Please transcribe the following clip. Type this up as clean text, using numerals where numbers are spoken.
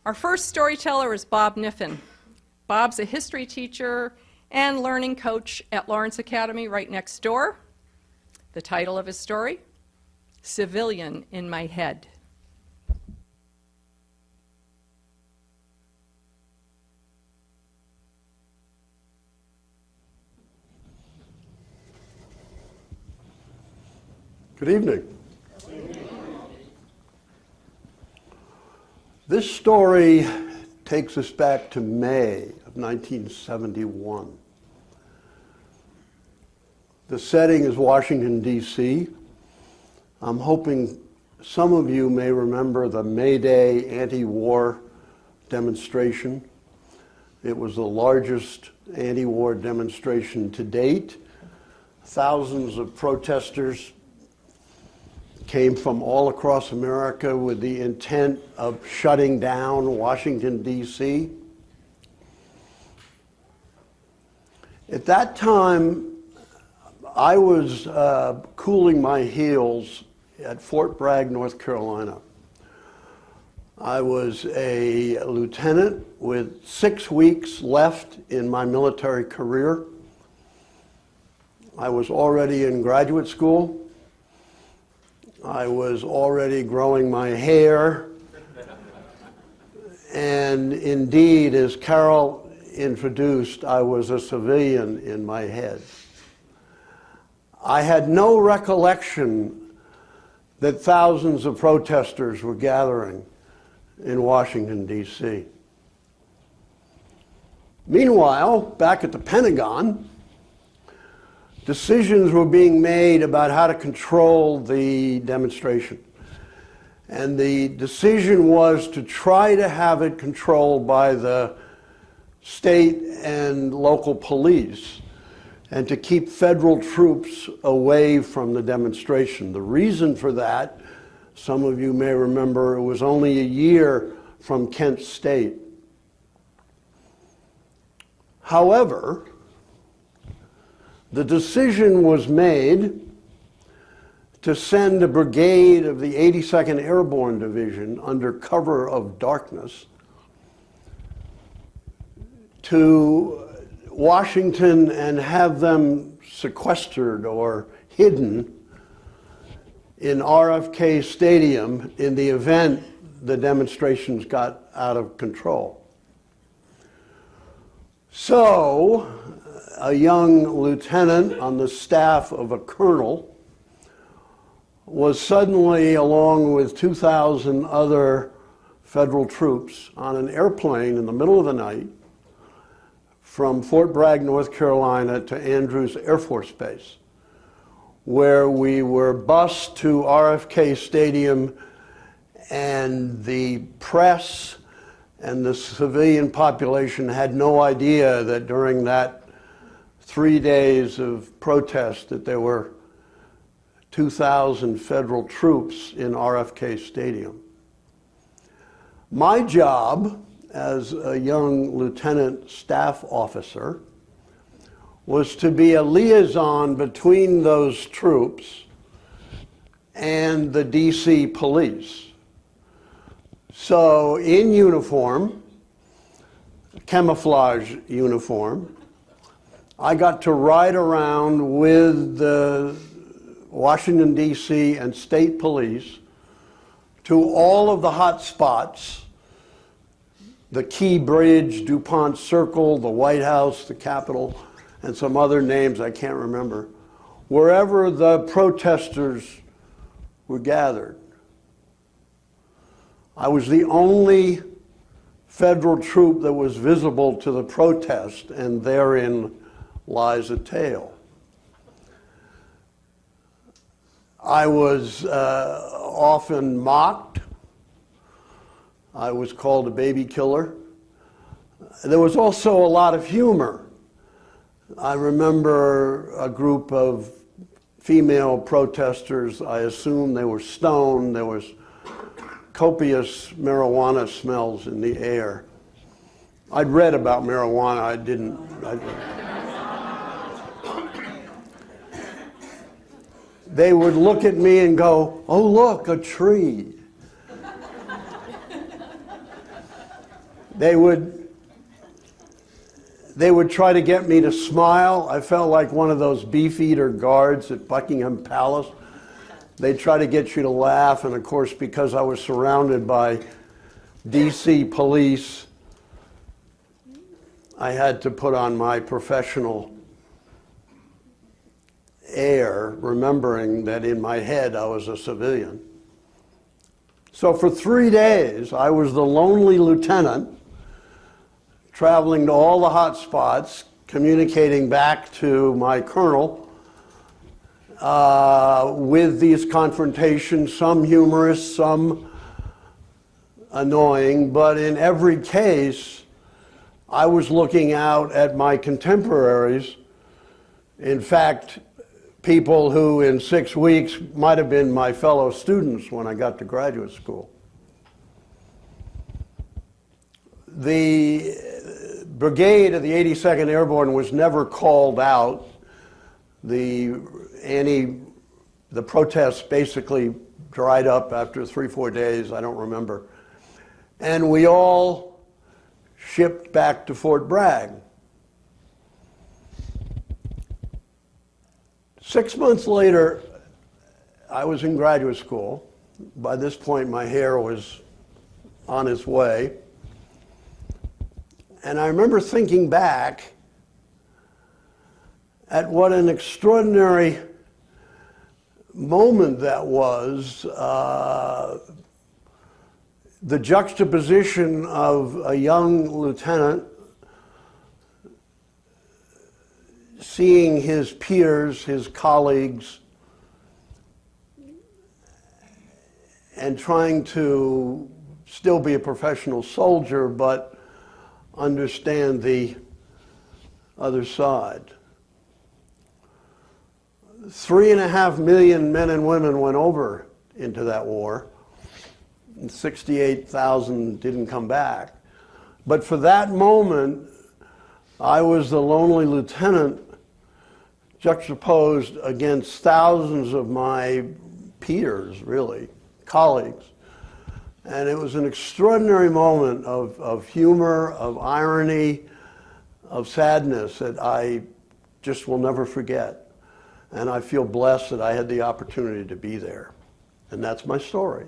Our first storyteller is Bob Kniffin. Bob's a history teacher and learning coach at Lawrence Academy right next door. The title of his story, Civilian in My Head. Good evening. This story takes us back to May of 1971. The setting is Washington, D.C. I'm hoping some of you may remember the May Day anti-war demonstration. It was the largest anti-war demonstration to date. Thousands of protesters came from all across America with the intent of shutting down Washington, D.C. At that time, I was cooling my heels at Fort Bragg, North Carolina. I was a lieutenant with 6 weeks left in my military career. I was already in graduate school. I was already growing my hair. And indeed, as Carol introduced, I was a civilian in my head. I had no recollection that thousands of protesters were gathering in Washington, D.C. Meanwhile, back at the Pentagon, decisions were being made about how to control the demonstration. And the decision was to try to have it controlled by the state and local police and to keep federal troops away from the demonstration. The reason for that, some of you may remember, it was only a year from Kent State. However, the decision was made to send a brigade of the 82nd Airborne Division under cover of darkness to Washington and have them sequestered or hidden in RFK Stadium in the event the demonstrations got out of control. So, a young lieutenant on the staff of a colonel was suddenly, along with 2,000 other federal troops, on an airplane in the middle of the night from Fort Bragg, North Carolina to Andrews Air Force Base, where we were bused to RFK Stadium, and the press and the civilian population had no idea that during that 3 days of protest that there were 2,000 federal troops in RFK Stadium. My job as a young lieutenant staff officer was to be a liaison between those troops and the DC police. So in uniform, camouflage uniform, I got to ride around with the Washington, D.C. and state police to all of the hot spots, the Key Bridge, DuPont Circle, the White House, the Capitol, and some other names I can't remember, wherever the protesters were gathered. I was the only federal troop that was visible to the protest, and therein lies a tale. I was often mocked. I was called a baby killer. There was also a lot of humor. I remember a group of female protesters. I assume they were stoned. There was copious marijuana smells in the air. I'd read about marijuana. I didn't. They would look at me and go, "Oh, look, a tree." They would try to get me to smile. I felt like one of those beefeater guards at Buckingham Palace. They'd try to get you to laugh, and of course, because I was surrounded by DC police, I had to put on my professional air, remembering that in my head I was a civilian. So for 3 days, I was the lonely lieutenant, traveling to all the hot spots, communicating back to my colonel with these confrontations, some humorous, some annoying, but in every case, I was looking out at my contemporaries. In fact, people who in 6 weeks might have been my fellow students when I got to graduate school. The brigade of the 82nd Airborne was never called out. The protests basically dried up after 3-4 days, I don't remember. And we all shipped back to Fort Bragg. 6 months later, I was in graduate school. By this point, my hair was on its way. And I remember thinking back at what an extraordinary moment that was, the juxtaposition of a young lieutenant seeing his peers, his colleagues, and trying to still be a professional soldier, but understand the other side. 3.5 million men and women went over into that war, and 68,000 didn't come back. But for that moment, I was the lonely lieutenant juxtaposed against thousands of my peers, really, colleagues. And it was an extraordinary moment of humor, of irony, of sadness that I just will never forget. And I feel blessed that I had the opportunity to be there. And that's my story.